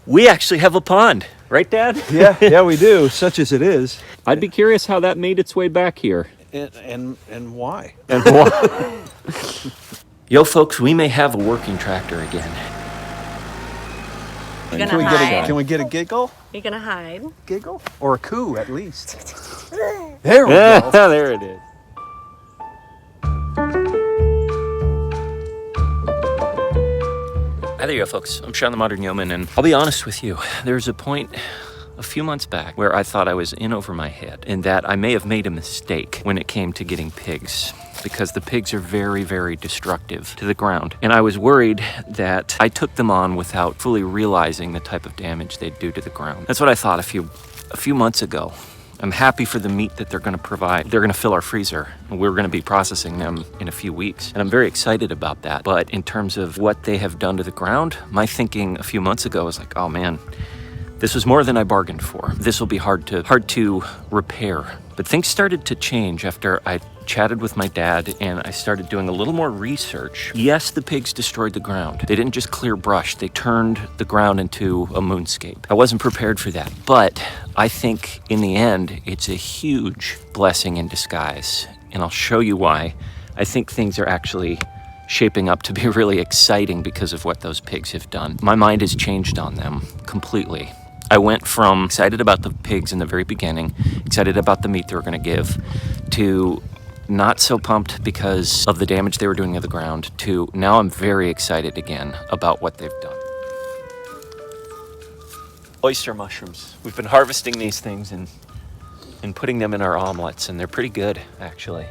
We actually have a pond, right, Dad? Yeah, we do, such as it is. I'd be curious how that made its way back here. And why? And why? Yo, folks, we may have a working tractor again. You're Can we, gonna get a, hide? can we get a giggle? You're gonna hide? Giggle? Or a coo, at least. There we go. There it is. Hi there, yo, folks. I'm Sean the Modern Yeoman, and I'll be honest with you. There's a point a few months back where I thought I was in over my head and that I may have made a mistake when it came to getting pigs, because the pigs are very, very destructive to the ground. And I was worried that I took them on without fully realizing the type of damage they'd do to the ground. That's what I thought a few months ago. I'm happy for the meat that they're going to provide. They're going to fill our freezer, and we're going to be processing them in a few weeks. And I'm very excited about that. But in terms of what they have done to the ground, my thinking a few months ago was like, oh man, this was more than I bargained for. This will be hard to repair. But things started to change after I chatted with my dad and I started doing a little more research. Yes, the pigs destroyed the ground. They didn't just clear brush, they turned the ground into a moonscape. I wasn't prepared for that, but I think in the end, it's a huge blessing in disguise. And I'll show you why. I think things are actually shaping up to be really exciting because of what those pigs have done. My mind has changed on them completely. I went from excited about the pigs in the very beginning, excited about the meat they were going to give, to not so pumped because of the damage they were doing to the ground, to now I'm very excited again about what they've done. Oyster mushrooms. We've been harvesting these things and putting them in our omelets, and they're pretty good, actually.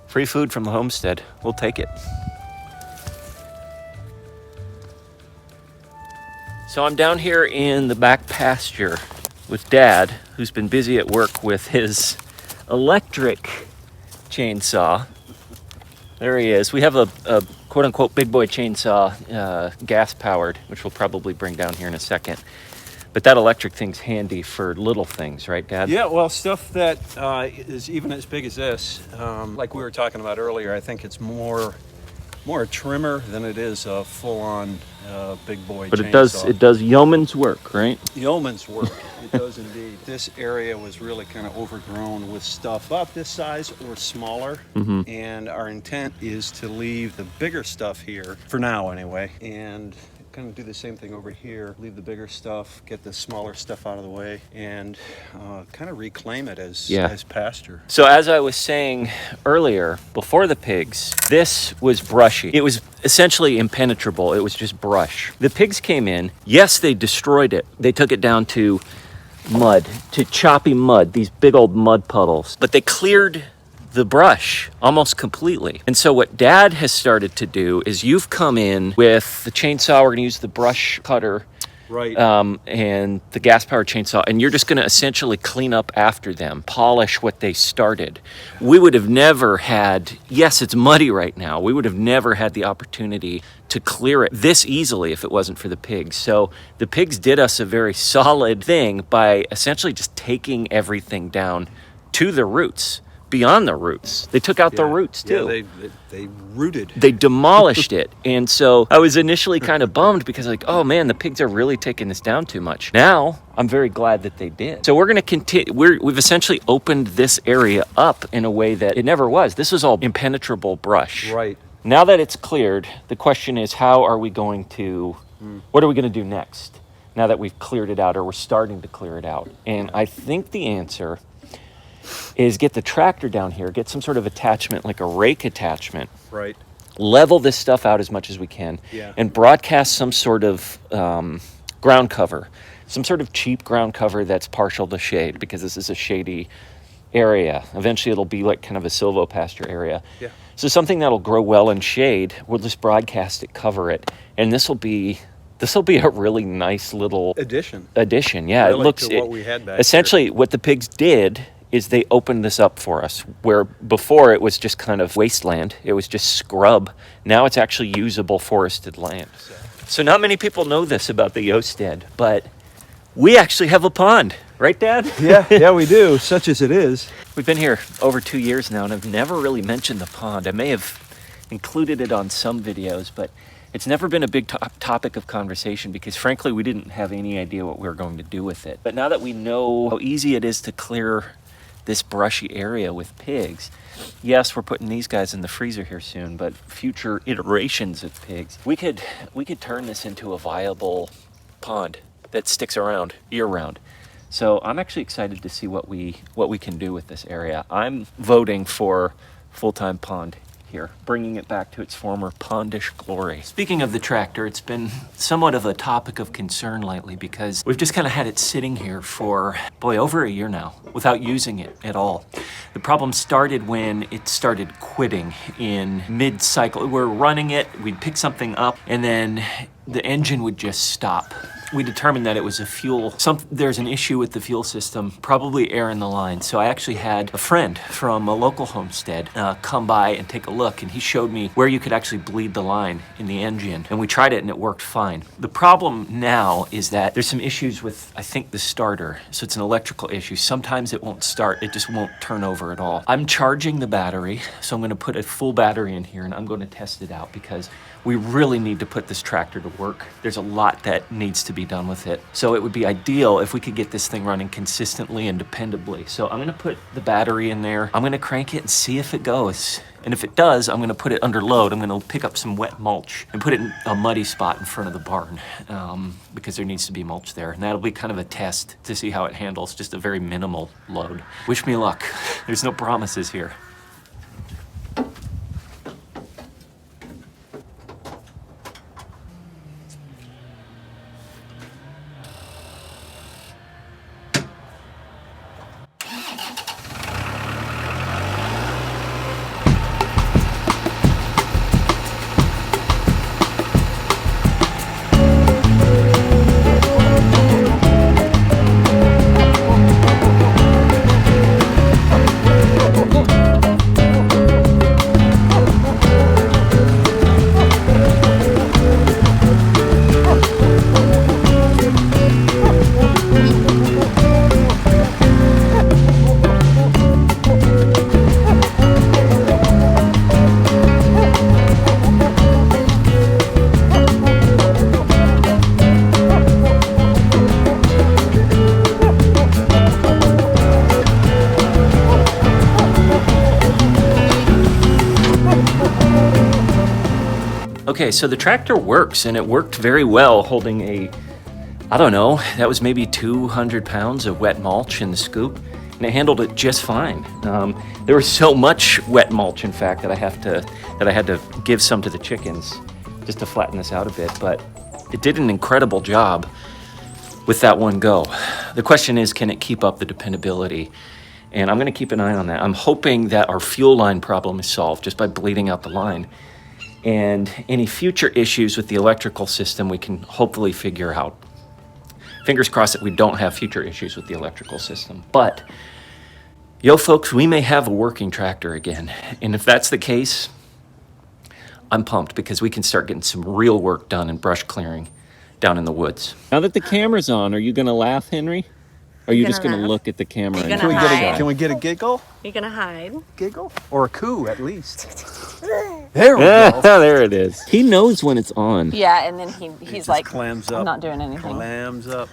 Free food from the homestead. We'll take it. So I'm down here in the back pasture with Dad, who's been busy at work with his electric chainsaw. There he is. We have a quote-unquote big boy chainsaw, gas-powered, which we'll probably bring down here in a second. But that electric thing's handy for little things, right, Dad? Yeah, well, stuff that is even as big as this, like we were talking about earlier, I think it's more a trimmer than it is a full-on big boy But chainsaw. it does yeoman's work, right? Yeoman's work. It does indeed. This area was really kind of overgrown with stuff about this size or smaller. Mm-hmm. And our intent is to leave the bigger stuff here, for now anyway, and kind of do the same thing over here. Leave the bigger stuff, get the smaller stuff out of the way, and kind of reclaim it as pasture. So as I was saying earlier, before the pigs, this was brushy. It was essentially impenetrable. It was just brush. The pigs came in. Yes, they destroyed it. They took it down to mud, to choppy mud, these big old mud puddles. But they cleared the brush almost completely. And so what Dad has started to do is you've come in with the chainsaw. We're going to use the brush cutter. Right. And the gas-powered chainsaw, and you're just going to essentially clean up after them, polish what they started. We would have never had, yes, it's muddy right now, we would have never had the opportunity to clear it this easily if it wasn't for the pigs. So the pigs did us a very solid thing by essentially just taking everything down to the roots. Beyond the roots. They took out the roots too. Yeah, they rooted. They demolished it. And so I was initially kind of bummed because like, oh man, the pigs are really taking this down too much. Now I'm very glad that they did. So we're going to continue. We've essentially opened this area up in a way that it never was. This was all impenetrable brush. Right. Now that it's cleared, the question is, how are we going to, what are we going to do next? Now that we've cleared it out, or we're starting to clear it out. And I think the answer is get the tractor down here, get some sort of attachment, like a rake attachment. Right. Level this stuff out as much as we can, and broadcast some sort of ground cover, some sort of cheap ground cover that's partial to shade, because this is a shady area. Eventually it'll be like kind of a silvopasture area. Yeah. So something that'll grow well in shade, we'll just broadcast it, cover it, and this will be a really nice little addition. Yeah, really, it looks to what we had back essentially here. What the pigs did is they opened this up for us, where before it was just kind of wasteland. It was just scrub. Now it's actually usable forested land. So not many people know this about the Yosted, but we actually have a pond, right, Dad? Yeah, we do, such as it is. We've been here over 2 years now, and I've never really mentioned the pond. I may have included it on some videos, but It's never been a big topic of conversation because frankly, we didn't have any idea what we were going to do with it. But now that we know how easy it is to clear this brushy area with pigs, yes, we're putting these guys in the freezer here soon, but future iterations of pigs, we could turn this into a viable pond that sticks around year-round. So I'm actually excited to see what we can do with this area. I'm voting for full-time pond here, bringing it back to its former pondish glory. Speaking of the tractor, it's been somewhat of a topic of concern lately because we've just kind of had it sitting here for, boy, over a year now without using it at all. The problem started when it started quitting in mid-cycle. We're running it, we'd pick something up, and then the engine would just stop. We determined that it was a fuel, there's an issue with the fuel system, probably air in the line. So I actually had a friend from a local homestead come by and take a look, and he showed me where you could actually bleed the line in the engine. And we tried it and it worked fine. The problem now is that there's some issues with, I think, the starter. So it's an electrical issue. Sometimes it won't start, it just won't turn over at all. I'm charging the battery, so I'm gonna put a full battery in here and I'm gonna test it out because we really need to put this tractor to work. There's a lot that needs to be done with it. So it would be ideal if we could get this thing running consistently and dependably. So I'm gonna put the battery in there. I'm gonna crank it and see if it goes. And if it does, I'm gonna put it under load. I'm gonna pick up some wet mulch and put it in a muddy spot in front of the barn because there needs to be mulch there. And that'll be kind of a test to see how it handles just a very minimal load. Wish me luck. There's no promises here. Okay, so the tractor works, and it worked very well holding a, I don't know, that was maybe 200 pounds of wet mulch in the scoop, and it handled it just fine. There was so much wet mulch, in fact, that I had to give some to the chickens just to flatten this out a bit, but it did an incredible job with that one go. The question is, can it keep up the dependability? And I'm gonna keep an eye on that. I'm hoping that our fuel line problem is solved just by bleeding out the line. And any future issues with the electrical system we can hopefully figure out. Fingers crossed that we don't have future issues with the electrical system. But, yo folks, we may have a working tractor again. And if that's the case, I'm pumped because we can start getting some real work done in brush clearing down in the woods. Now that the camera's on, are you gonna laugh, Henry? Or are you just gonna look at the camera? You're gonna hide. Can we get a giggle? You're gonna hide. Giggle? Or a coo, at least. There we go. There it is. He knows when it's on. Yeah, and then he's like, clams up. I'm not doing anything. Clams up.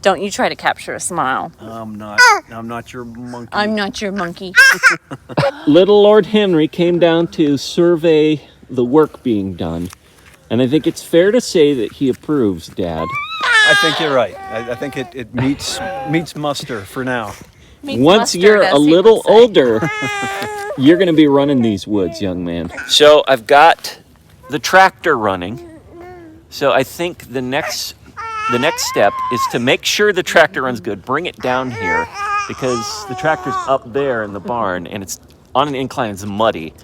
Don't you try to capture a smile. I'm not your monkey. I'm not your monkey. Little Lord Henry came down to survey the work being done. And I think it's fair to say that he approves, Dad. I think you're right. I think it meets muster for now. Once you're a little older, you're going to be running these woods, young man. So I've got the tractor running. So I think the next step is to make sure the tractor runs good. Bring it down here because the tractor's up there in the barn and it's on an incline. It's muddy.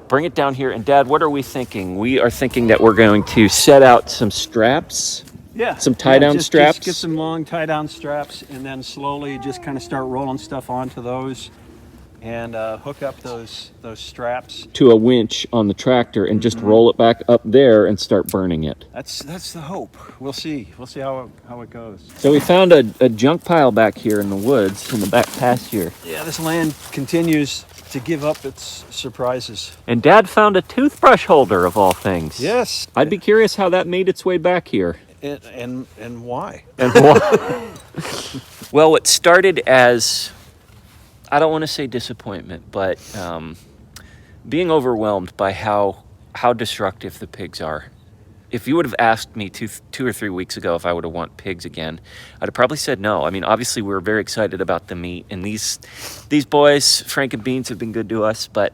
Bring it down here. And Dad, what are we thinking? We are thinking that we're going to set out some straps. Yeah. Some tie-down straps? Just get some long tie-down straps and then slowly just kind of start rolling stuff onto those and hook up those straps. To a winch on the tractor and just roll it back up there and start burning it. That's the hope. We'll see. We'll see how it goes. So we found a junk pile back here in the woods in the back pasture. Yeah, this land continues to give up its surprises. And Dad found a toothbrush holder of all things. Yes. I'd be curious how that made its way back here. And why? And why? Well, it started as, I don't want to say disappointment, but being overwhelmed by how destructive the pigs are. If you would have asked me two or 3 weeks ago if I would have want pigs again, I'd have probably said no. I mean, obviously we were very excited about the meat, and these boys, Frank and Beans, have been good to us, but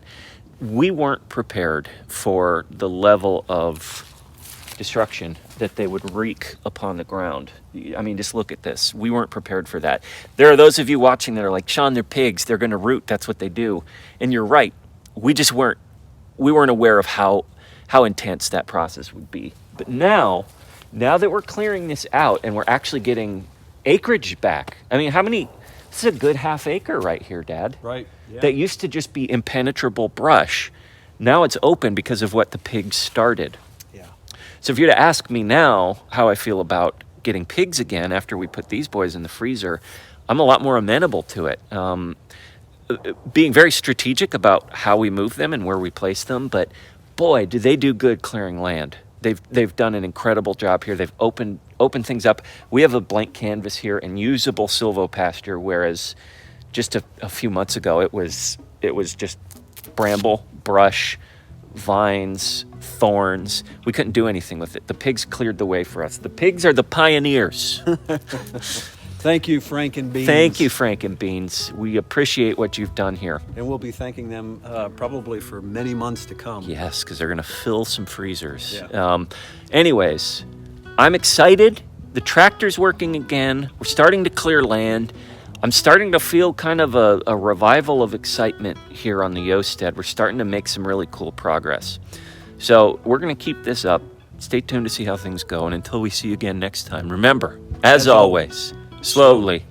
we weren't prepared for the level of destruction that they would wreak upon the ground. I mean, just look at this. We weren't prepared for that. There are those of you watching that are like, Sean, they're pigs. They're going to root. That's what they do. And you're right. We weren't aware of how intense that process would be. But now that we're clearing this out and we're actually getting acreage back. I mean, this is a good half acre right here, Dad. Right. Yeah. That used to just be impenetrable brush. Now it's open because of what the pigs started. Yeah. So if you were to ask me now how I feel about getting pigs again after we put these boys in the freezer, I'm a lot more amenable to it. Being very strategic about how we move them and where we place them, but boy, do they do good clearing land. They've done an incredible job here. They've opened things up. We have a blank canvas here and usable silvopasture, whereas just a few months ago it was just bramble, brush, vines, thorns. We couldn't do anything with it. The pigs cleared the way for us. The pigs are the pioneers. Thank you, Frank and Beans. Thank you, Frank and Beans. We appreciate what you've done here. And we'll be thanking them probably for many months to come. Yes, because they're going to fill some freezers. Yeah. Anyways, I'm excited. The tractor's working again. We're starting to clear land. I'm starting to feel kind of a revival of excitement here on the Yosted. We're starting to make some really cool progress. So we're going to keep this up. Stay tuned to see how things go. And until we see you again next time, remember, as always, slowly.